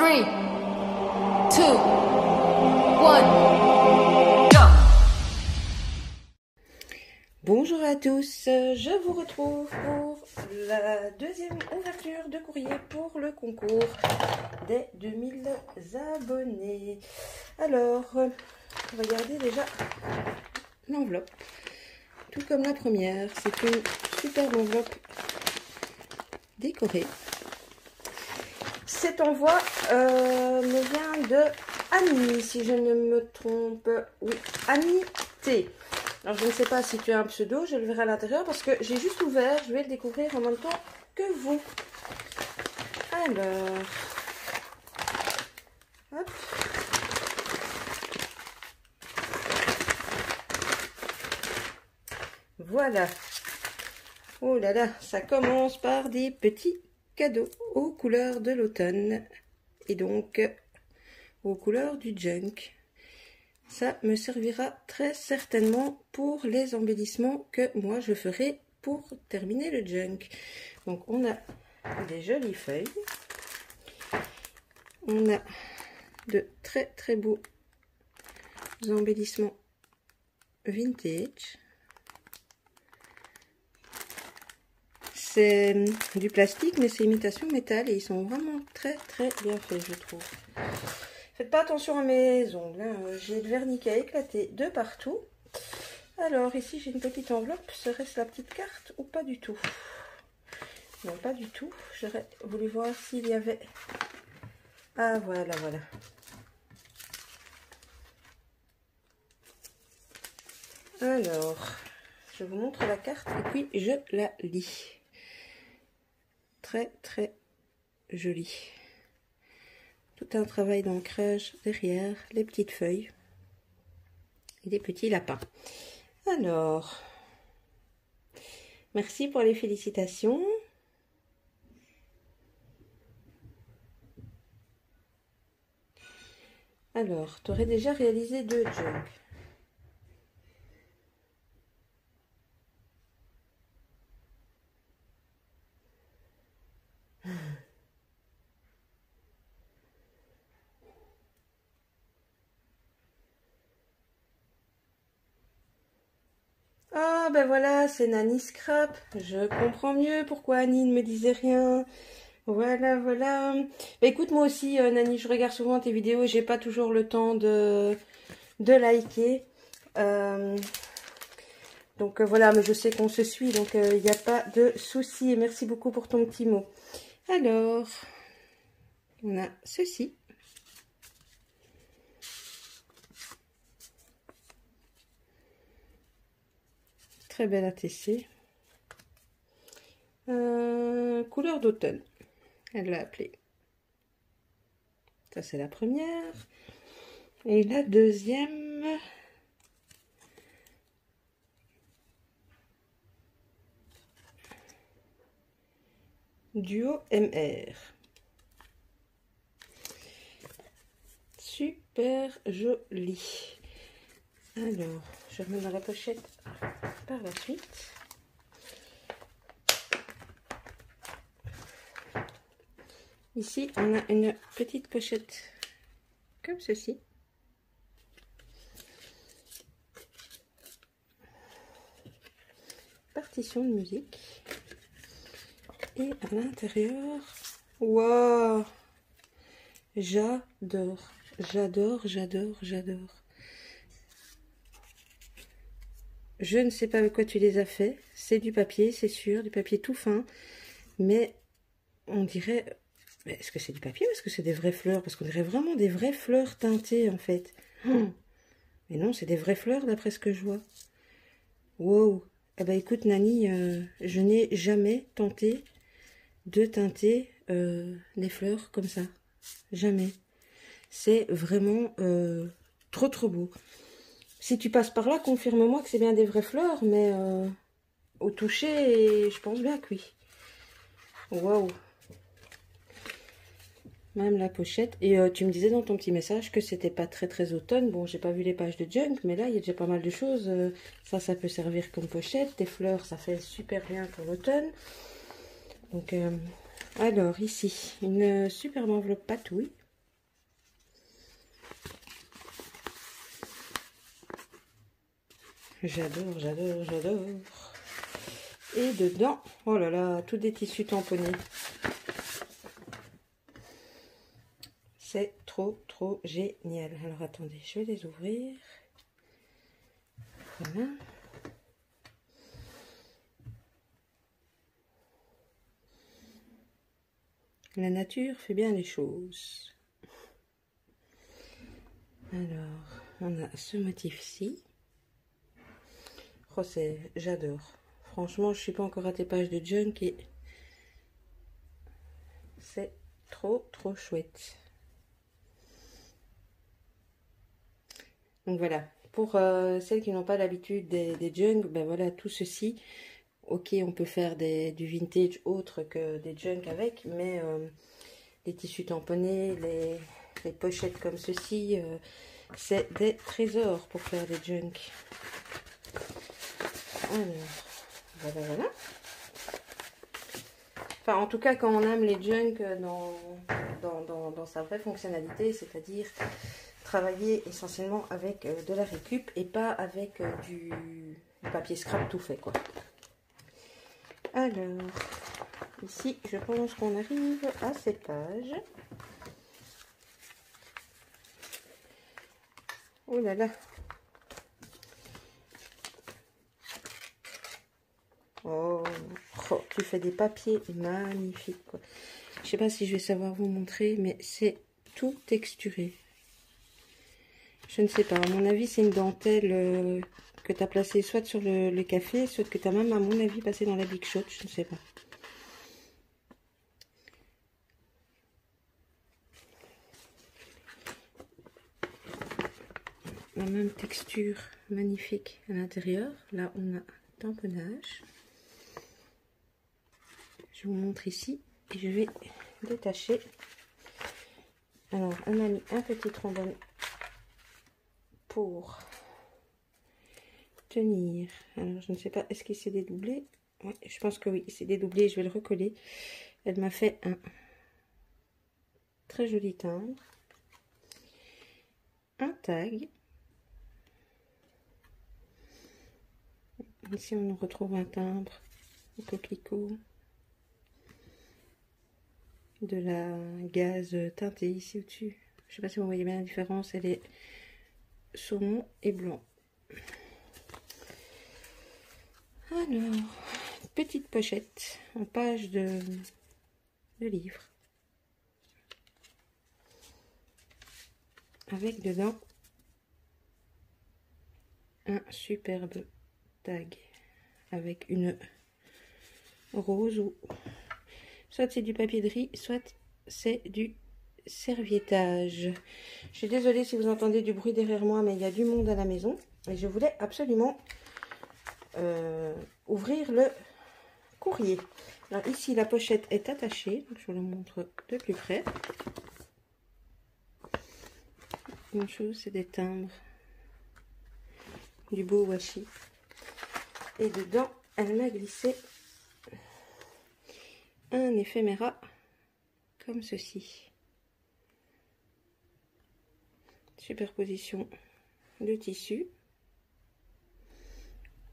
3, 2, 1, go! Bonjour à tous, je vous retrouve pour la deuxième ouverture de courrier pour le concours des 2000 abonnés. Alors, regardez déjà l'enveloppe. Tout comme la première, c'est une superbe enveloppe décorée. Cet envoi me vient de Annie, si je ne me trompe. Oui, Annie T. Alors, je ne sais pas si tu as un pseudo, je le verrai à l'intérieur parce que j'ai juste ouvert. Je vais le découvrir en même temps que vous. Alors, hop. Voilà. Oh là là, ça commence par des petits cadeaux aux couleurs de l'automne et donc aux couleurs du junk. Ça me servira très certainement pour les embellissements que moi je ferai pour terminer le junk. Donc on a des jolies feuilles. On a de très très beaux embellissements vintage. C'est du plastique mais c'est imitation métal et ils sont vraiment très très bien faits, je trouve. Faites pas attention à mes ongles, hein. J'ai le vernis qui a éclaté de partout. Alors ici j'ai une petite enveloppe, serait-ce la petite carte ou pas du tout? Non, pas du tout. J'aurais voulu voir s'il y avait... Ah voilà, voilà. Alors, je vous montre la carte et puis je la lis. Très très joli. Tout un travail d'ancrage derrière les petites feuilles et les petits lapins. Alors, merci pour les félicitations. Alors, tu aurais déjà réalisé 2 junk. Ah ben voilà, c'est Nani Scrap. Je comprends mieux pourquoi Annie ne me disait rien. Voilà, voilà. Bah, écoute, moi aussi, Nani, je regarde souvent tes vidéos. J'ai pas toujours le temps de liker. Donc voilà, mais je sais qu'on se suit, donc il n'y a pas de souci. Merci beaucoup pour ton petit mot. Alors, on a ceci. Très belle ATC. Couleur d'automne, elle l'a appelée. Ça, c'est la première. Et la deuxième... Duo MR. Super joli. Alors, je remets dans la pochette par la suite. Ici, on a une petite pochette comme ceci. Partition de musique. Et à l'intérieur, waouh, j'adore, j'adore, j'adore, j'adore. Je ne sais pas avec quoi tu les as fait. C'est du papier, c'est sûr, du papier tout fin. Mais on dirait... Est-ce que c'est du papier ou est-ce que c'est des vraies fleurs? Parce qu'on dirait vraiment des vraies fleurs teintées en fait. Mais non, c'est des vraies fleurs d'après ce que je vois. Wow. Eh ben écoute Nani, je n'ai jamais tenté de teinter les fleurs comme ça. Jamais. C'est vraiment trop trop beau. Si tu passes par là, confirme-moi que c'est bien des vraies fleurs, mais au toucher, je pense bien que oui. Waouh. Même la pochette. Et tu me disais dans ton petit message que c'était pas très très automne. Bon, j'ai pas vu les pages de junk, mais là, il y a déjà pas mal de choses. Ça peut servir comme pochette. Des fleurs, ça fait super bien pour l'automne. Donc, alors, ici, une superbe enveloppe patouille. J'adore, j'adore, j'adore. Et dedans, oh là là, tous des tissus tamponnés. C'est trop, trop génial. Alors, attendez, je vais les ouvrir. Voilà. La nature fait bien les choses. Alors, on a ce motif-ci. Oh, j'adore. Franchement, je suis pas encore à tes pages de junk et c'est trop, trop chouette. Donc voilà, pour celles qui n'ont pas l'habitude des junk, ben voilà, tout ceci. Ok, on peut faire du vintage autre que des junk avec, mais les tissus tamponnés, les pochettes comme ceci, c'est des trésors pour faire des junk. Alors, voilà. Enfin, en tout cas, quand on aime les junk dans sa vraie fonctionnalité, c'est-à-dire travailler essentiellement avec de la récup et pas avec du papier scrap tout fait, quoi. Alors, ici, je pense qu'on arrive à cette page. Oh là là. Oh, tu fais des papiers magnifiques, quoi. Je sais pas si je vais savoir vous montrer, mais c'est tout texturé. Je ne sais pas, à mon avis, c'est une dentelle que tu as placée soit sur le café, soit que tu as même, à mon avis, passé dans la Big Shot, je ne sais pas. La même texture magnifique à l'intérieur. Là, on a tamponnage. Je vous montre ici et je vais détacher. Alors, on a mis un petit trombone pour tenir. Alors, je ne sais pas, est-ce qu'il s'est dédoublé? Oui, je pense que oui, il s'est dédoublé. Je vais le recoller. Elle m'a fait un très joli timbre. Un tag. Ici, on retrouve un timbre au coquelicot. De la gaze teintée ici au-dessus. Je ne sais pas si vous voyez bien la différence. Elle est saumon et blanc. Alors, petite pochette en page de livre. Avec dedans un superbe tag. Avec une rose ou soit c'est du papier de riz, soit c'est du serviettage. Je suis désolée si vous entendez du bruit derrière moi, mais il y a du monde à la maison. Et je voulais absolument ouvrir le courrier. Alors ici, la pochette est attachée. Donc je vous la montre de plus près. Une chose, c'est des timbres. Du beau washi. Et dedans, elle m'a glissé un éphéméra comme ceci. Superposition de tissus.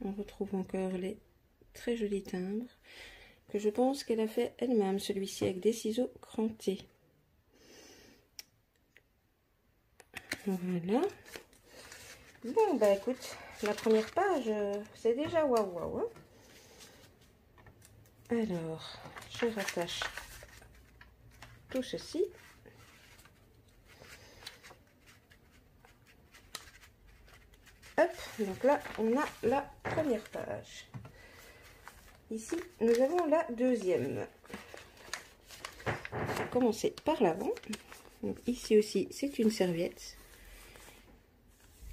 On retrouve encore les très jolis timbres que je pense qu'elle a fait elle-même, celui-ci avec des ciseaux crantés. Voilà. Bon, bah écoute, la première page, c'est déjà waouh waouh. Hein. Alors, je rattache tout ceci. Hop, donc là, on a la première page. Ici, nous avons la deuxième. On va commencer par l'avant. Donc ici aussi, c'est une serviette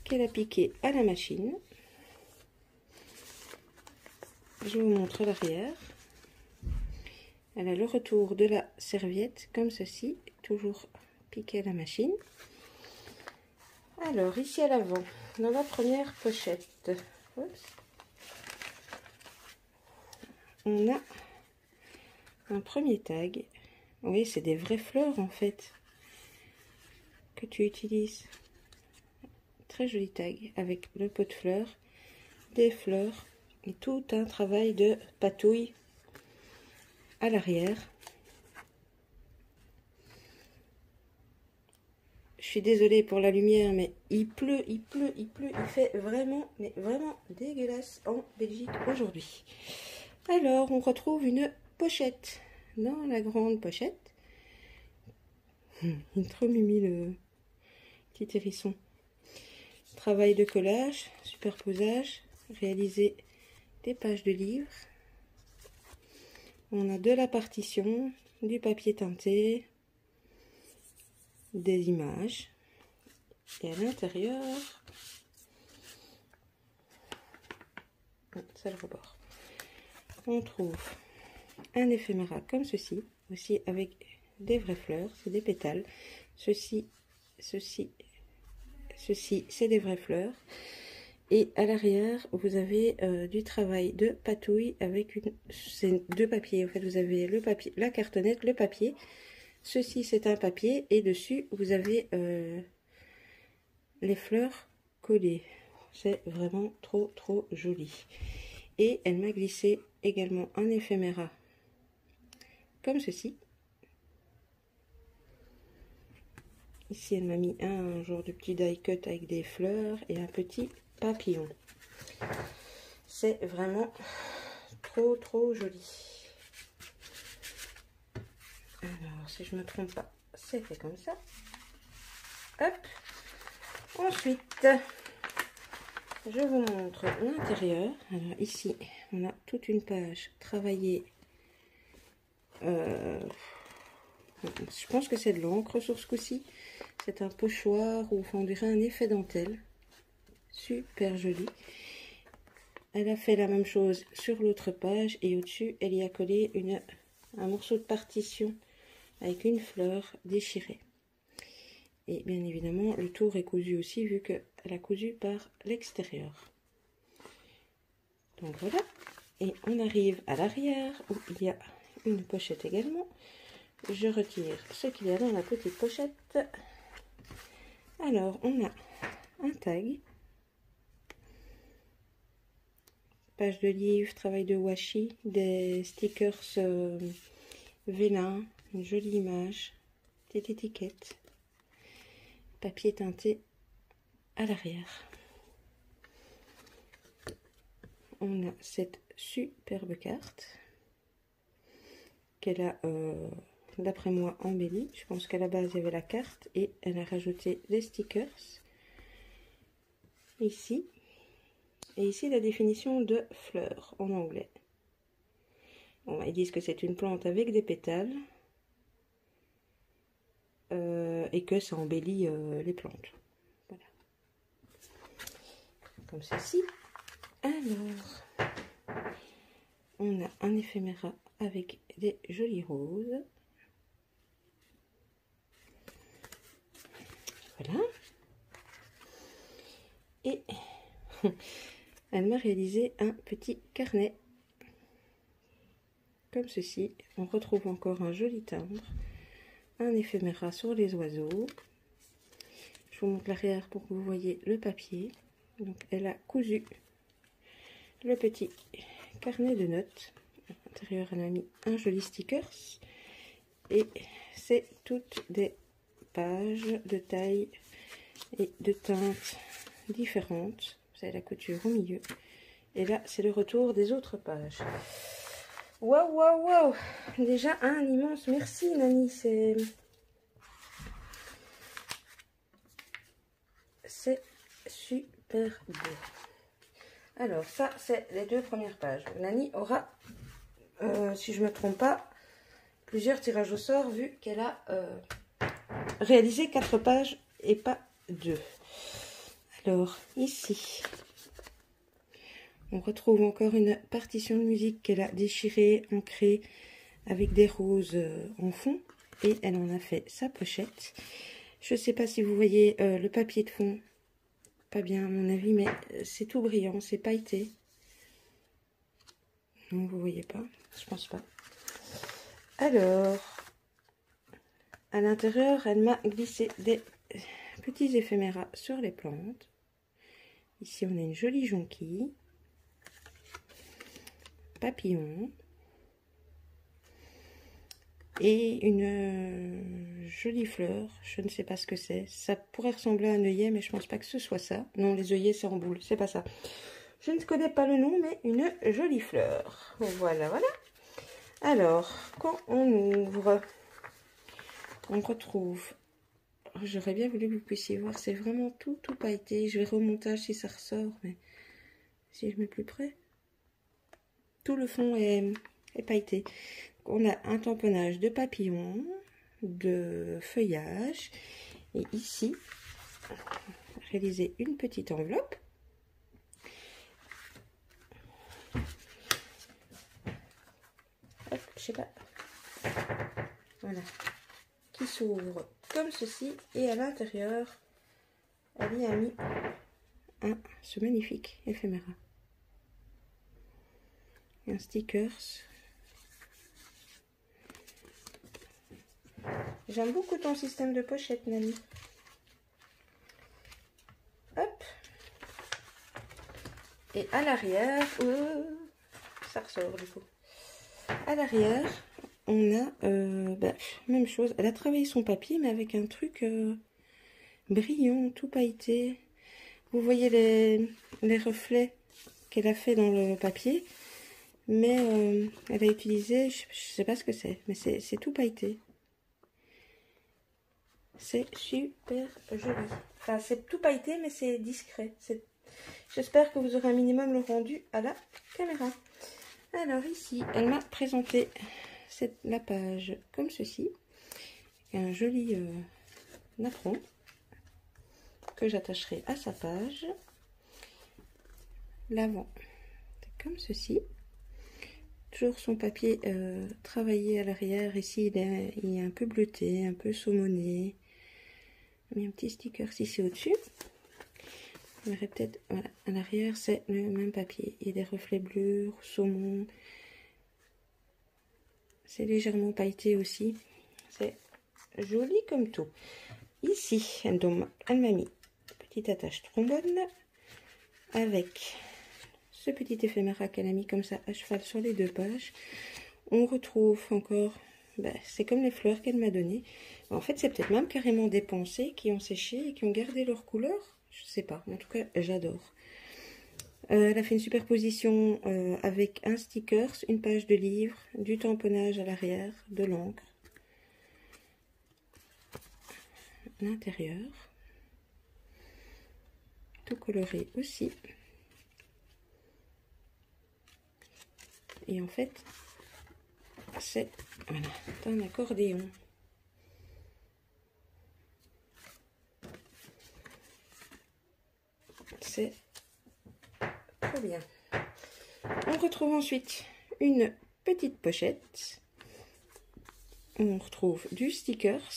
qu'elle a piquée à la machine. Je vous montre l'arrière. Elle a le retour de la serviette comme ceci, toujours piquée à la machine. Alors, ici à l'avant, dans la première pochette, on a un premier tag. Oui, c'est des vraies fleurs en fait que tu utilises. Très joli tag avec le pot de fleurs des fleurs et tout un travail de patouille à l'arrière. Je suis désolée pour la lumière, mais il pleut, il fait vraiment, mais vraiment dégueulasse en Belgique aujourd'hui. Alors, on retrouve une pochette dans la grande pochette. Il est trop mimi le petit hérisson. Travail de collage, superposage, réaliser des pages de livres. On a de la partition, du papier teinté, des images. Et à l'intérieur, c'est le rebord. On trouve un éphéméra comme ceci, aussi avec des vraies fleurs, c'est des pétales. Ceci, c'est des vraies fleurs. Et à l'arrière, vous avez du travail de patouille avec deux papiers. En fait, vous avez le papier, la cartonnette, le papier. Ceci, c'est un papier et dessus, vous avez les fleurs collées. C'est vraiment trop joli. Et elle m'a glissé également un éphéméra comme ceci. Ici, elle m'a mis un genre de petit die cut avec des fleurs et un petit papillon. C'est vraiment trop joli. Alors, si je me trompe pas, c'est fait comme ça. Hop. Ensuite, je vous montre l'intérieur. Alors ici, on a toute une page travaillée. Je pense que c'est de l'encre sur ce coup-ci. C'est un pochoir ou on dirait un effet dentelle. Super joli. Elle a fait la même chose sur l'autre page et au-dessus, elle y a collé un morceau de partition avec une fleur déchirée. Et bien évidemment, le tour est cousu aussi vu qu'elle a cousu par l'extérieur. Donc voilà. Et on arrive à l'arrière où il y a une pochette également. Je retire ce qu'il y a dans la petite pochette. Alors, on a un tag. Page de livre, travail de washi, des stickers vélin, une jolie image, petite étiquette, papier teinté à l'arrière. On a cette superbe carte qu'elle a, d'après moi, embellie. Je pense qu'à la base, il y avait la carte et elle a rajouté des stickers ici. Et ici, la définition de fleurs en anglais. Bon, ils disent que c'est une plante avec des pétales et que ça embellit les plantes. Voilà. Comme ceci. Alors, on a un éphéméra avec des jolies roses. Voilà. Et elle m'a réalisé un petit carnet. Comme ceci. On retrouve encore un joli timbre. Un éphéméra sur les oiseaux. Je vous montre l'arrière pour que vous voyez le papier. Donc elle a cousu le petit carnet de notes. À l'intérieur, elle a mis un joli stickers. Et c'est toutes des pages de taille et de teintes différentes. Vous avez la couture au milieu. Et là, c'est le retour des autres pages. Waouh. Déjà, un immense merci, Nani. C'est super beau. Alors, ça, c'est les deux premières pages. Nani aura, si je ne me trompe pas, plusieurs tirages au sort, vu qu'elle a réalisé 4 pages et pas 2. Alors, ici, on retrouve encore une partition de musique qu'elle a déchirée, ancrée, avec des roses en fond. Et elle en a fait sa pochette. Je ne sais pas si vous voyez le papier de fond. Pas bien à mon avis, mais c'est tout brillant, c'est pailleté. Non, vous voyez pas, je pense pas. Alors, à l'intérieur, elle m'a glissé des petits éphéméras sur les plantes. Ici, on a une jolie jonquille. papillon et une jolie fleur. Je ne sais pas ce que c'est. Ça pourrait ressembler à un œillet, mais je pense pas que ce soit ça. Non, les œillets c'est en boule, c'est pas ça. Je ne connais pas le nom, mais une jolie fleur. Voilà, voilà. Alors, quand on ouvre, on retrouve... J'aurais bien voulu que vous puissiez voir, c'est vraiment tout pailleté. Je vais remontage si ça ressort, mais si je mets plus près, tout le fond est pailleté. On a un tamponnage de papillons, de feuillage, et ici, réaliser une petite enveloppe. Hop, je sais pas. Voilà. Qui s'ouvre comme ceci, et à l'intérieur, elle y a mis ce magnifique éphéméra. Un stickers. J'aime beaucoup ton système de pochette, Nani. Hop. Et à l'arrière, ça ressort du coup. À l'arrière, on a, même chose. Elle a travaillé son papier, mais avec un truc brillant, tout pailleté. Vous voyez les reflets qu'elle a fait dans le papier, mais elle a utilisé, je sais pas ce que c'est, mais c'est tout pailleté. C'est super joli. Enfin, c'est tout pailleté, mais c'est discret. J'espère que vous aurez un minimum le rendu à la caméra. Alors ici, elle m'a présenté la page comme ceci. Un joli napperon que j'attacherai à sa page. L'avant, c'est comme ceci. Toujours son papier travaillé à l'arrière. Ici, il est un peu bleuté, un peu saumoné. J'ai mis un petit sticker ici au-dessus. On verrait peut-être, voilà, à l'arrière, c'est le même papier. Il y a des reflets bleus, saumon. C'est légèrement pailleté aussi. C'est joli comme tout. Ici, elle m'a mis une petite attache trombone avec ce petit éphéméra qu'elle a mis comme ça à cheval sur les 2 pages. On retrouve encore, c'est comme les fleurs qu'elle m'a données. En fait, c'est peut-être même carrément des pensées qui ont séché et qui ont gardé leur couleur. Je sais pas, en tout cas, j'adore. Elle a fait une superposition avec un sticker, une page de livre, du tamponnage à l'arrière, de l'encre. L'intérieur. Tout coloré aussi. Et en fait, c'est voilà, un accordéon. C'est trop bien. On retrouve ensuite une petite pochette. On retrouve du stickers,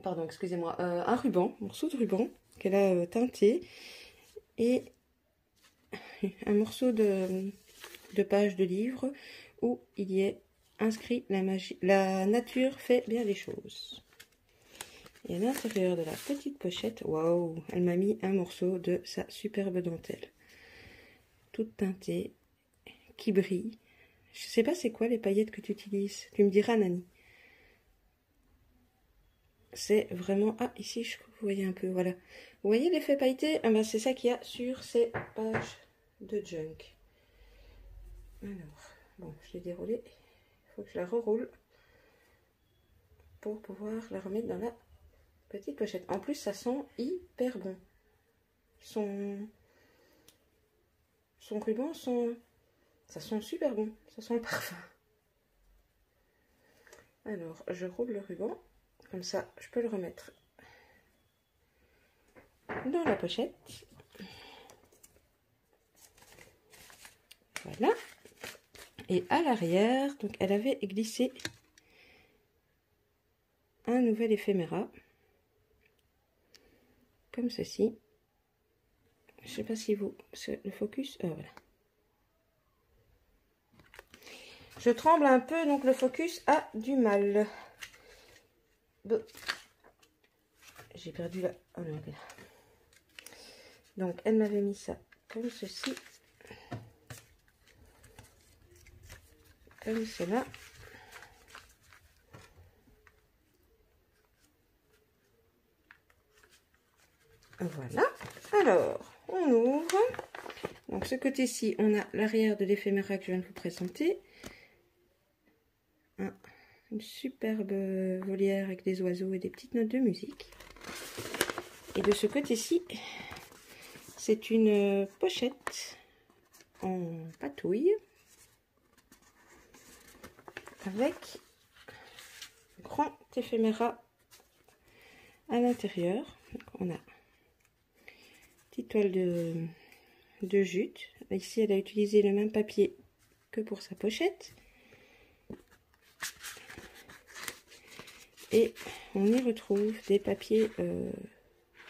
pardon, excusez-moi, un ruban, un morceau de ruban qu'elle a teinté et un morceau de page de livre où il y est inscrit la nature fait bien les choses. Et à l'intérieur de la petite pochette, waouh, elle m'a mis un morceau de sa superbe dentelle. Toute teintée, qui brille. Je sais pas c'est quoi les paillettes que tu utilises. Tu me diras, Nani. C'est vraiment... Ah, ici, vous voyez un peu, voilà. Vous voyez l'effet pailleté? Ah ben, c'est ça qu'il y a sur ces pages de junk. Alors, bon, je l'ai déroulée. Il faut que je la reroule pour pouvoir la remettre dans la petite pochette. En plus, ça sent hyper bon. Son ruban, ça sent super bon. Ça sent le parfum. Alors, je roule le ruban. Comme ça, je peux le remettre dans la pochette. Voilà. Et à l'arrière, donc elle avait glissé un nouvel éphéméra. Comme ceci. Je sais pas si le focus... voilà. Je tremble un peu, donc le focus a du mal. Bon. J'ai perdu la... Oh non, là. Donc, elle m'avait mis ça comme ceci. comme cela. Voilà. Alors, on ouvre. Donc, ce côté-ci, on a l'arrière de l'éphéméra que je viens de vous présenter. Une superbe volière avec des oiseaux et des petites notes de musique. Et de ce côté-ci, c'est une pochette en patouille avec grand éphéméra à l'intérieur. On a petite toile de jute. Ici, elle a utilisé le même papier que pour sa pochette. Et on y retrouve des papiers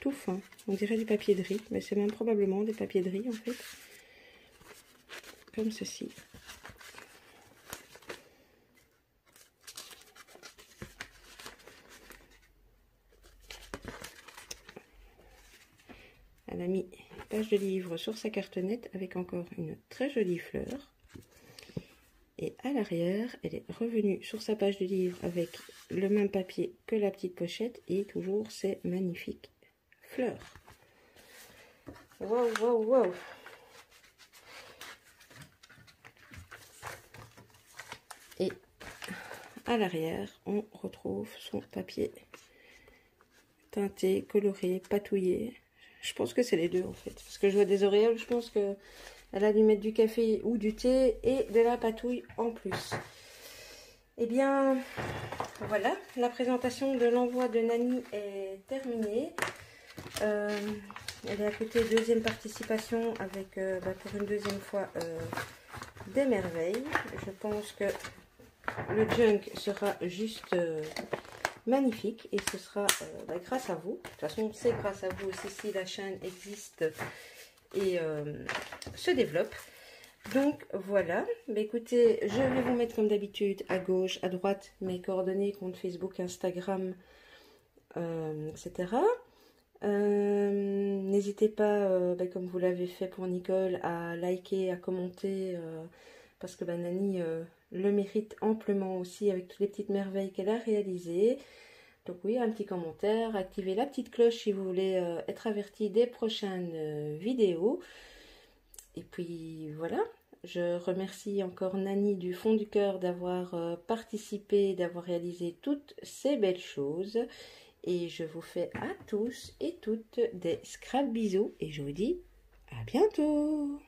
tout fins. On dirait du papier de riz, mais c'est même probablement des papiers de riz en fait. Comme ceci. Elle a mis une page de livre sur sa cartonnette avec encore une très jolie fleur. Et à l'arrière, elle est revenue sur sa page de livre avec le même papier que la petite pochette et toujours ces magnifiques fleurs. Wow, wow, wow! Et à l'arrière, on retrouve son papier teinté, coloré, patouillé. Je pense que c'est les deux en fait. Parce que je vois des auréoles, je pense que elle a dû mettre du café ou du thé et de la patouille en plus. Eh bien, voilà, la présentation de l'envoi de Nani est terminée. Elle est à côté deuxième participation avec, pour une deuxième fois, des merveilles. Je pense que le junk sera juste magnifique et ce sera grâce à vous. De toute façon, c'est grâce à vous aussi si la chaîne existe et se développe. Donc voilà, écoutez, je vais vous mettre comme d'habitude à gauche, à droite mes coordonnées, compte Facebook, Instagram, etc. N'hésitez pas, comme vous l'avez fait pour Nicole, à liker, à commenter, parce que Nani le mérite amplement aussi avec toutes les petites merveilles qu'elle a réalisées. Donc oui, un petit commentaire, activez la petite cloche si vous voulez être averti des prochaines vidéos. Et puis voilà, je remercie encore Nani du fond du cœur d'avoir participé, d'avoir réalisé toutes ces belles choses. Et je vous fais à tous et toutes des scrap bisous et je vous dis à bientôt.